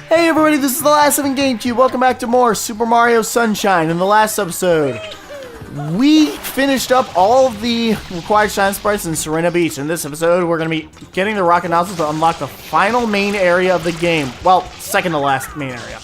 Hey everybody, this is the last 7 GameCube. Welcome back to more Super Mario Sunshine. In the last episode, we finished up all of the required shine sprites in Serena Beach. In this episode, we're going to be getting the rocket nozzles to unlock the final main area of the game. Well, second to last main area.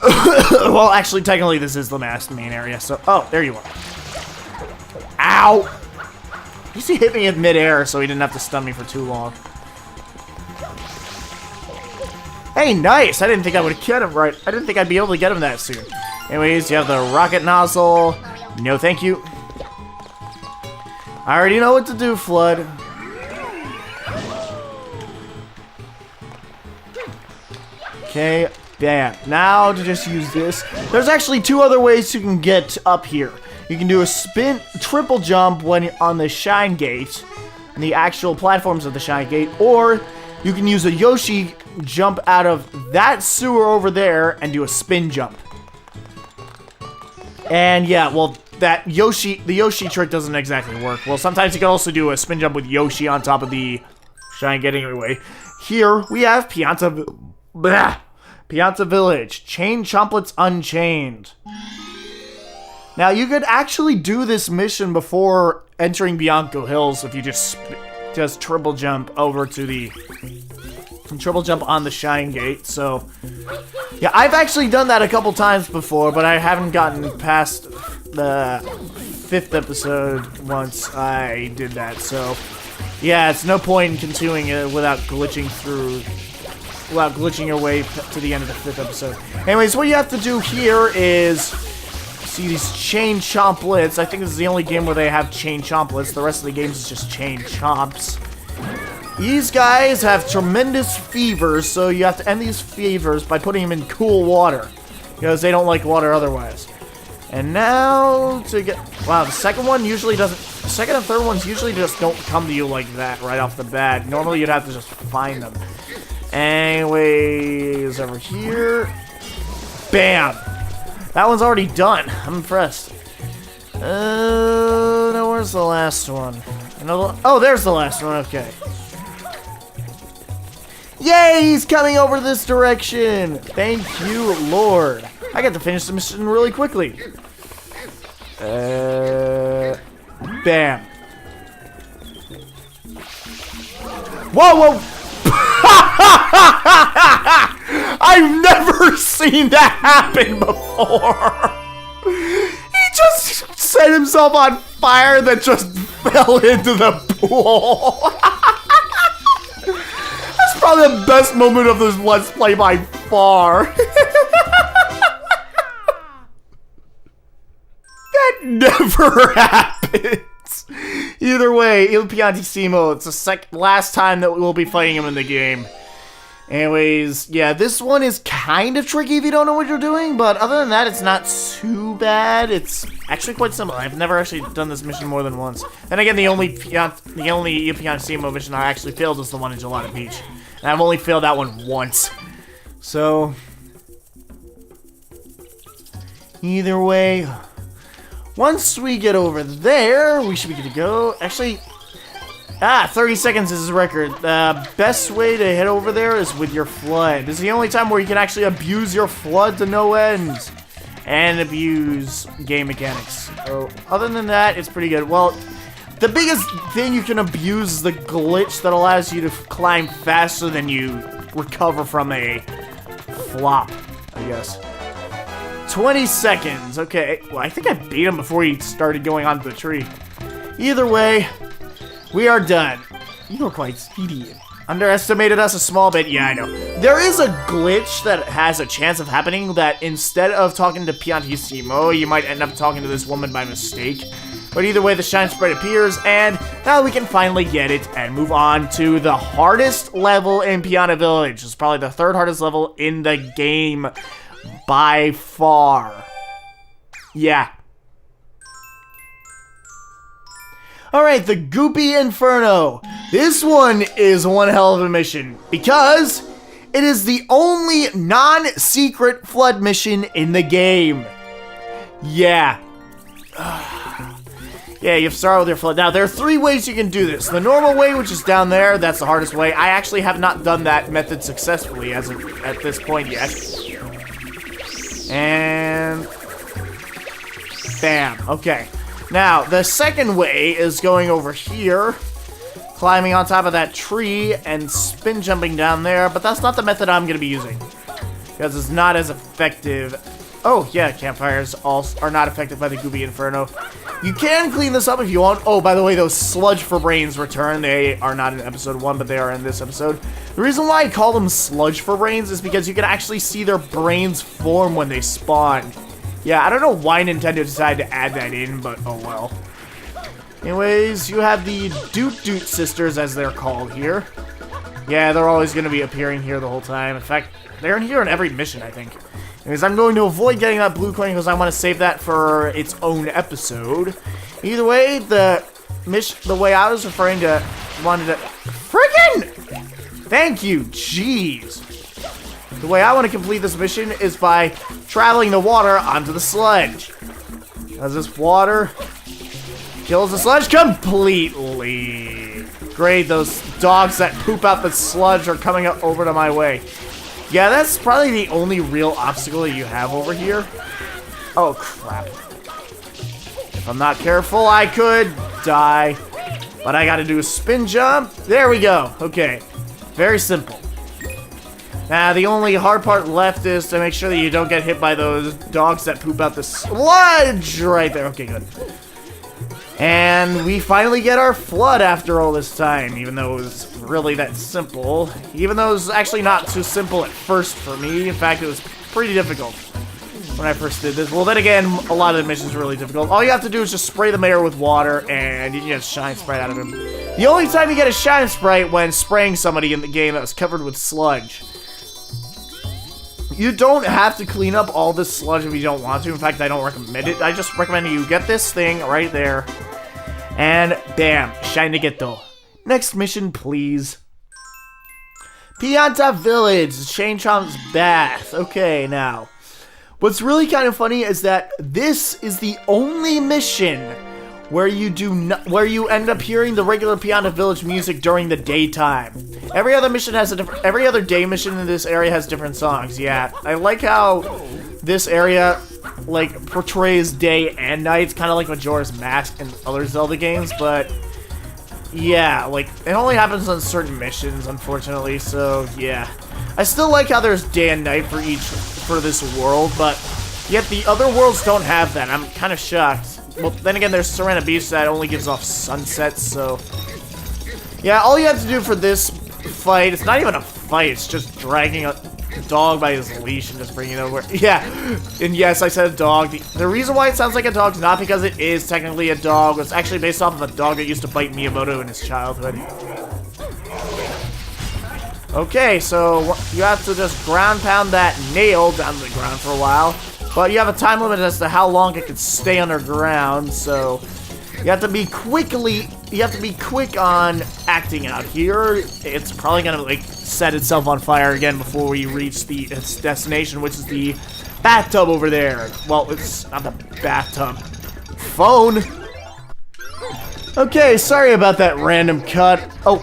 Well, actually, technically, this is the last main area. So, oh, there you are. Ow! You see, hit me in midair, so he didn't have to stun me for too long. Hey, nice! I didn't think I would get him right. I didn't think I'd be able to get him that soon. Anyways, you have the rocket nozzle. No, thank you. I already know what to do, Flood. Okay, bam. Now to just use this. There's actually 2 other ways you can get up here. You can do a triple jump when you're on the Shine Gate, and the actual platforms of the Shine Gate, or you can use a Yoshi jump out of that sewer over there and do a spin jump. And yeah, well, the Yoshi trick doesn't exactly work. Well, sometimes you can also do a spin jump with Yoshi on top of the Shine Gate anyway. Here we have Pianta Village. Chain Chomplets Unchained. Now, you could actually do this mission before entering Bianco Hills if you just triple jump over to the... triple jump on the Shine Gate, so... Yeah, I've actually done that a couple times before, but I haven't gotten past the 5th episode once I did that, so... Yeah, it's no point in continuing it without glitching your way to the end of the 5th episode. Anyways, what you have to do here is... see these chain chomplets. I think this is the only game where they have chain chomplets. The rest of the games is just chain chomps. These guys have tremendous fevers, so you have to end these fevers by putting them in cool water, because they don't like water otherwise. And now to get... wow, the second one usually doesn't... the second and third ones usually just don't come to you like that right off the bat. Normally you'd have to just find them. Anyways, over here... bam! That one's already done. I'm impressed. Now where's the last one? Oh, there's the last one. Okay. Yay! He's coming over this direction. Thank you, Lord. I got to finish the mission really quickly. Bam. Whoa, whoa! I've never seen that happen before. He just set himself on fire that just fell into the pool. That's probably the best moment of this Let's Play by far. That never happens. Either way, Il Piantissimo, it's the last time that we'll be fighting him in the game. Anyways, yeah, this one is kind of tricky if you don't know what you're doing, but other than that, it's not too bad. It's actually quite simple. I've never actually done this mission more than once. And again, the only Il Piantissimo mission I actually failed was the one in Gelato Beach. And I've only failed that one once. So, either way, once we get over there, we should be good to go. Actually... 30 seconds is his record. The best way to hit over there is with your flood. This is the only time where you can actually abuse your flood to no end. And abuse game mechanics. So, other than that, it's pretty good. Well, the biggest thing you can abuse is the glitch that allows you to climb faster than you recover from a flop, I guess. 20 seconds. Okay. Well, I think I beat him before he started going onto the tree. Either way... we are done. You were quite speedy. Underestimated us a small bit. Yeah, I know. There is a glitch that has a chance of happening that instead of talking to Piantissimo, you might end up talking to this woman by mistake. But either way, the shine sprite appears, and now we can finally get it and move on to the hardest level in Pianta Village. It's probably the 3rd hardest level in the game by far. Yeah. Alright, the Goopy Inferno. This one is one hell of a mission because it is the only non-secret flood mission in the game. Yeah. Yeah, you have to start with your flood. Now, there are 3 ways you can do this. The normal way, which is down there, that's the hardest way. I actually have not done that method successfully at this point yet. And... bam. Okay. Now, the second way is going over here, climbing on top of that tree, and spin jumping down there, but that's not the method I'm going to be using, because it's not as effective. Oh, yeah, campfires are not affected by the Goopy Inferno. You can clean this up if you want. Oh, by the way, those sludge for brains return. They are not in episode 1, but they are in this episode. The reason why I call them sludge for brains is because you can actually see their brains form when they spawn. Yeah, I don't know why Nintendo decided to add that in, but oh well. Anyways, you have the Doot Doot sisters, as they're called here. Yeah, they're always going to be appearing here the whole time. In fact, they're in here in every mission, I think. Anyways, I'm going to avoid getting that blue coin because I want to save that for its own episode. Either way, the way I was referring to wanted to... Friggin'! Thank you, jeez. The way I want to complete this mission is by traveling the water onto the sludge. Because this water kills the sludge completely. Great, those dogs that poop out the sludge are coming up over to my way. Yeah, that's probably the only real obstacle that you have over here. Oh, crap. If I'm not careful, I could die. But I gotta do a spin jump. There we go. Okay. Very simple. Now, the only hard part left is to make sure that you don't get hit by those dogs that poop out the sludge right there. Okay, good. And we finally get our flood after all this time, even though it was really that simple. Even though it was actually not too simple at first for me. In fact, it was pretty difficult when I first did this. Well, then again, a lot of the missions are really difficult. All you have to do is just spray the mayor with water, and you can get a shine sprite out of him. The only time you get a shine sprite when spraying somebody in the game that was covered with sludge. You don't have to clean up all this sludge if you don't want to. In fact, I don't recommend it. I just recommend you get this thing right there. And bam, shine to get though. Next mission, please. Pianta Village, Chomp's bath. Okay, now. What's really kind of funny is that this is the only mission where you end up hearing the regular Pianta Village music during the daytime. Every other mission has every other day mission in this area has different songs. Yeah, I like how this area like portrays day and night. It's kind of like Majora's Mask and other Zelda games, but yeah, like it only happens on certain missions, unfortunately. So yeah, I still like how there's day and night for this world, but yet the other worlds don't have that. I'm kind of shocked. Well, then again, there's Serena Beach that only gives off sunsets, so yeah, all you have to do for this fight, it's not even a fight, it's just dragging a dog by his leash and just bringing it over. Yeah, and yes, I said a dog. The reason why it sounds like a dog is not because it is technically a dog. It's actually based off of a dog that used to bite Miyamoto in his childhood. Okay, so you have to just ground pound that nail down to the ground for a while. But you have a time limit as to how long it can stay underground, so you have to be quick on acting out here. It's probably gonna like set itself on fire again before we reach its destination, which is the bathtub over there. Well, it's not the bathtub. Phone. Okay, sorry about that random cut. Oh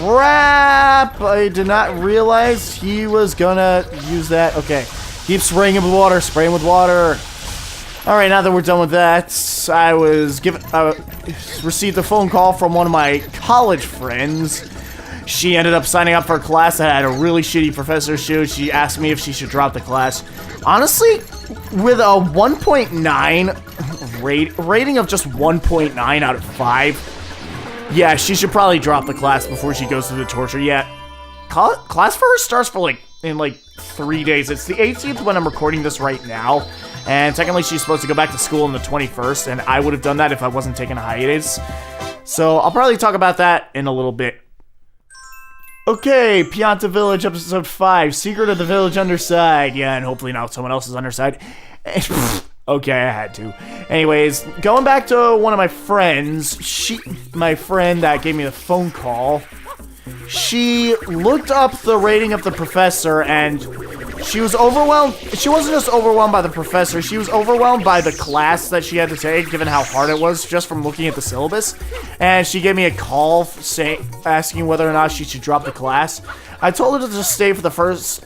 crap! I did not realize he was gonna use that. Okay. Keep spraying him with water, spray him with water. Alright, now that we're done with that, I received a phone call from one of my college friends. She ended up signing up for a class that had a really shitty professor. She asked me if she should drop the class. Honestly, with a 1.9 rating of just 1.9 out of 5, yeah, she should probably drop the class before she goes through the torture. Yeah, class for her starts for in 3 days. It's the 18th when I'm recording this right now, and technically she's supposed to go back to school on the 21st, and I would have done that if I wasn't taking a hiatus. So I'll probably talk about that in a little bit. Okay, Pianta Village, episode 5, Secret of the Village Underside. Yeah, and hopefully not someone else's underside. Okay, I had to. Anyways, going back to one of my friends, my friend that gave me the phone call, she looked up the rating of the professor, and she was overwhelmed. She wasn't just overwhelmed by the professor. She was overwhelmed by the class that she had to take, given how hard it was just from looking at the syllabus. And she gave me a call asking whether or not she should drop the class. I told her to just stay for the first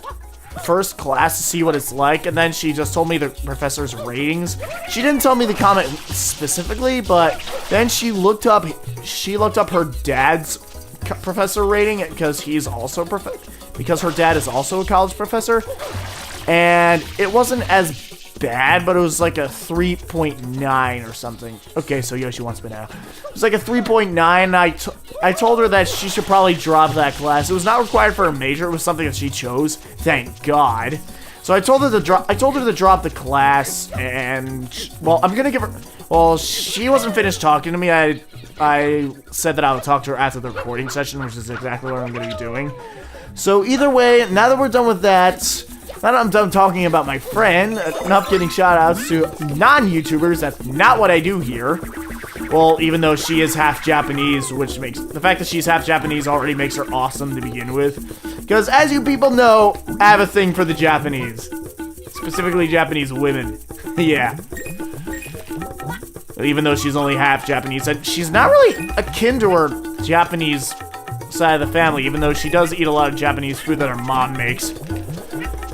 class to see what it's like, and then she just told me the professor's ratings. She didn't tell me the comment specifically, but then she looked up her dad's professor rating because he's also because her dad is also a college professor, and it wasn't as bad, but it was like a 3.9 or something. Okay, so Yoshi wants banana. It was like a 3.9. I told her that she should probably drop that class. It was not required for a major. It was something that she chose. Thank God. So I told her to drop. I told her to drop the class, and well, I'm gonna give her. Well, she wasn't finished talking to me. I said that I would talk to her after the recording session, which is exactly what I'm gonna be doing. So either way, now that we're done with that. Now that I'm done talking about my friend, enough getting shout-outs to non-YouTubers. That's not what I do here. Well, even though she is half Japanese, which makes... The fact that she's half Japanese already makes her awesome to begin with. Because, as you people know, I have a thing for the Japanese. Specifically, Japanese women. Yeah. Even though she's only half Japanese. And she's not really akin to her Japanese side of the family, even though she does eat a lot of Japanese food that her mom makes.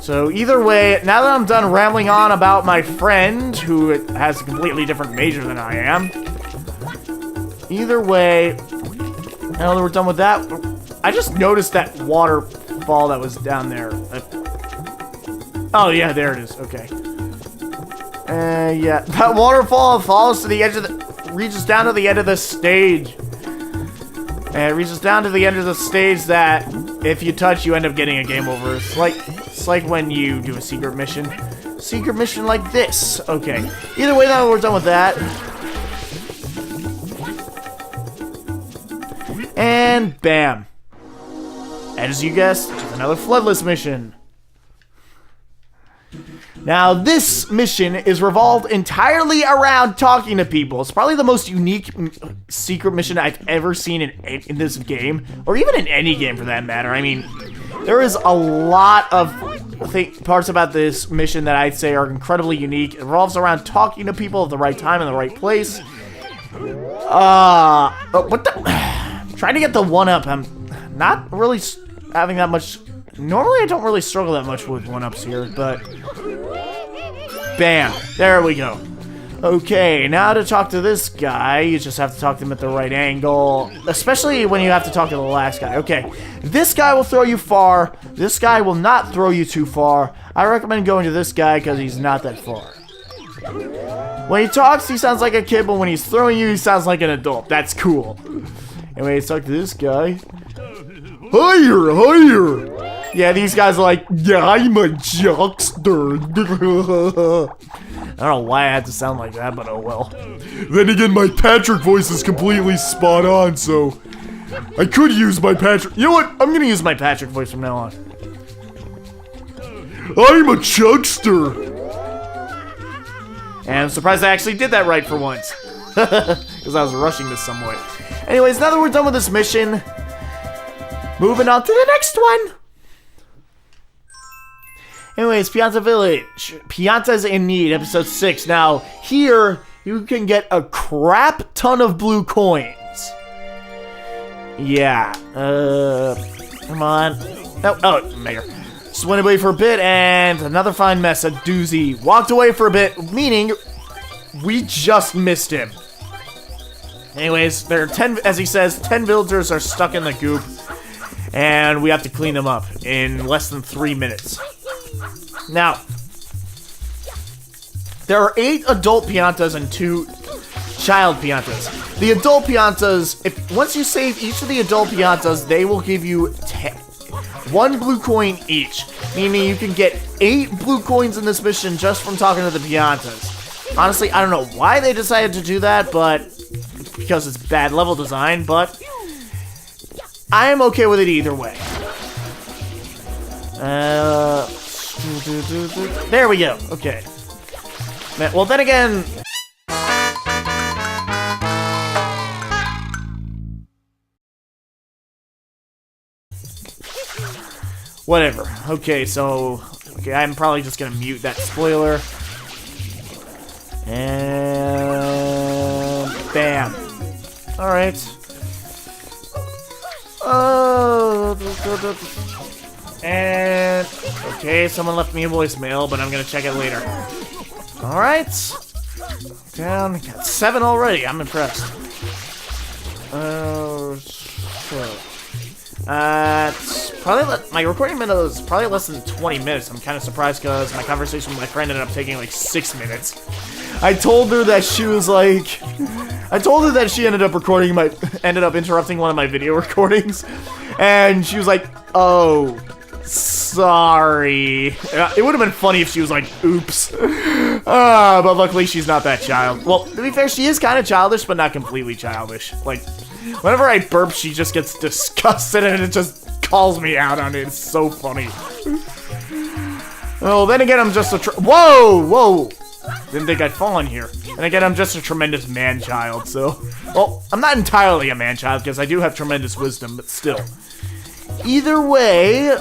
So either way, now that I'm done rambling on about my friend, who has a completely different major than I am, either way, now that we're done with that, I just noticed that waterfall that was down there. Oh yeah, there it is, okay. Yeah, that waterfall falls to the edge of the, reaches down to the end of the stage. And it reaches down to the end of the stage that, if you touch, you end up getting a game over. It's like when you do a secret mission. Secret mission like this. Okay. Either way, now we're done with that. And bam. As you guessed, it's another Floodless mission. Now, this mission is revolved entirely around talking to people. It's probably the most unique secret mission I've ever seen in this game, or even in any game for that matter. I mean, there is a lot of parts about this mission that I'd say are incredibly unique. It revolves around talking to people at the right time in the right place. What the? Trying to get the 1-up. I'm not really having that much. Normally, I don't really struggle that much with 1-ups here, but bam, there we go. Okay, now to talk to this guy, you just have to talk to him at the right angle, especially when you have to talk to the last guy. Okay, this guy will throw you far. This guy will not throw you too far. I recommend going to this guy because he's not that far. When he talks, he sounds like a kid, but when he's throwing you, he sounds like an adult. That's cool. Anyway, let's talk to this guy. Higher, higher. Yeah, these guys are like, yeah, I'm a jockster. I don't know why I had to sound like that, but oh well. Then again, my Patrick voice is completely spot on, so I could use my Patrick. You know what? I'm gonna use my Patrick voice from now on. I'm a chuckster. And I'm surprised I actually did that right for once. Because I was rushing this somewhat. Anyways, now that we're done with this mission, moving on to the next one. Anyways, Pianta Village. Pianta's in Need, episode 6. Now, here, you can get a crap ton of blue coins. Yeah. Come on. Oh, Mayor. Just went away for a bit, and another fine mess, a doozy. Walked away for a bit, meaning we just missed him. Anyways, there are 10, as he says, 10 villagers are stuck in the goop, and we have to clean them up in less than 3 minutes. Now, there are 8 adult Piantas and 2 child Piantas. The adult Piantas, once you save each of the adult Piantas, they will give you 1 blue coin each, meaning you can get 8 blue coins in this mission just from talking to the Piantas. Honestly, I don't know why they decided to do that, but because it's bad level design, but I am okay with it either way. There we go. Okay. Well, then again, whatever. Okay, so Okay, I'm probably just gonna mute that spoiler. And bam. Alright. Oh. And okay, someone left me a voicemail, but I'm gonna check it later. Alright. Down. Got 7 already. I'm impressed. It's probably my recording minute is probably less than 20 minutes. I'm kind of surprised because my conversation with my friend ended up taking like 6 minutes. I told her that she was like, I told her that she ended up interrupting one of my video recordings, and she was like, "Oh, sorry." It would have been funny if she was like, "Oops." But luckily she's not that child. Well, to be fair, she is kind of childish, but not completely childish. Like, whenever I burp, she just gets disgusted and it just calls me out on it. It's so funny. Oh, then again, I'm just a whoa! Didn't think I'd fall in here. And again, I'm just a tremendous man-child, so... Well, I'm not entirely a man-child, because I do have tremendous wisdom, but still. Either way...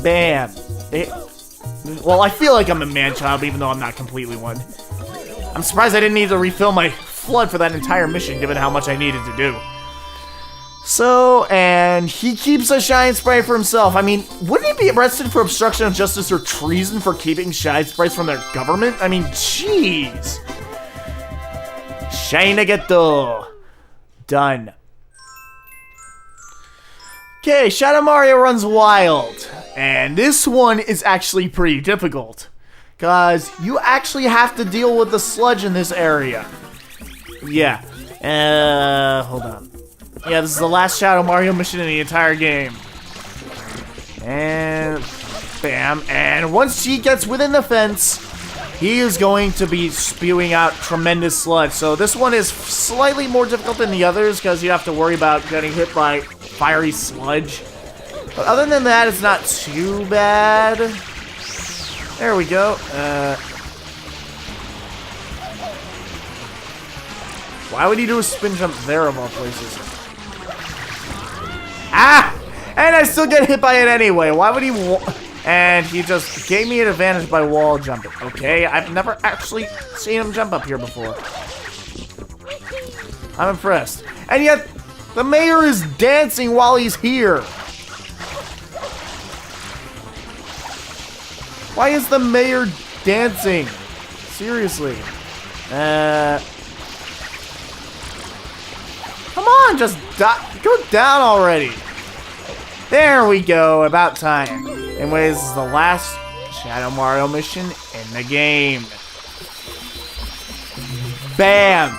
Bam. Well, I feel like I'm a man-child, even though I'm not completely one. I'm surprised I didn't need to refill my flood for that entire mission, given how much I needed to do. So, and he keeps a shine sprite for himself. I mean, wouldn't he be arrested for obstruction of justice or treason for keeping shine sprites from their government? I mean, jeez. Shinegato. Done. Okay, Shadow Mario runs wild. And this one is actually pretty difficult. Because you actually have to deal with the sludge in this area. Yeah. Hold on. Yeah, this is the last Shadow Mario mission in the entire game. And bam. And once he gets within the fence, he is going to be spewing out tremendous sludge. So this one is slightly more difficult than the others because you have to worry about getting hit by fiery sludge. But other than that, it's not too bad. There we go. Why would he do a spin jump there of all places? Ah! And I still get hit by it anyway. Why would he... And he just gave me an advantage by wall jumping. Okay, I've never actually seen him jump up here before. I'm impressed. And yet, the mayor is dancing while he's here. Why is the mayor dancing? Seriously. Come on, just go down already. There we go, about time. Anyways, this is the last Shadow Mario mission in the game. Bam!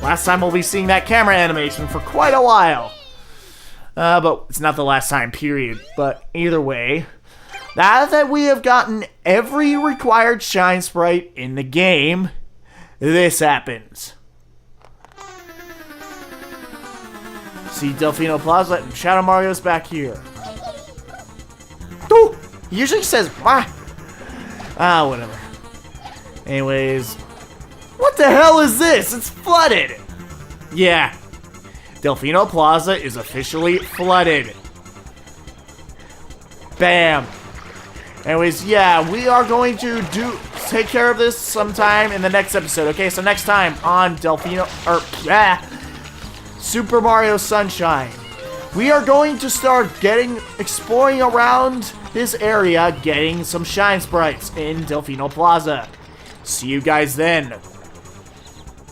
Last time we'll be seeing that camera animation for quite a while. But it's not the last time, period. But either way, now that we have gotten every required shine sprite in the game, this happens. See Delfino Plaza, Shadow Mario's back here. Ooh, he usually says, "Wah." Whatever. Anyways, what the hell is this? It's flooded. Yeah, Delfino Plaza is officially flooded. Bam. Anyways, yeah, we are going to take care of this sometime in the next episode. Okay, so next time on Super Mario Sunshine, we are going to start exploring around this area, getting some shine sprites in Delfino Plaza. See you guys then.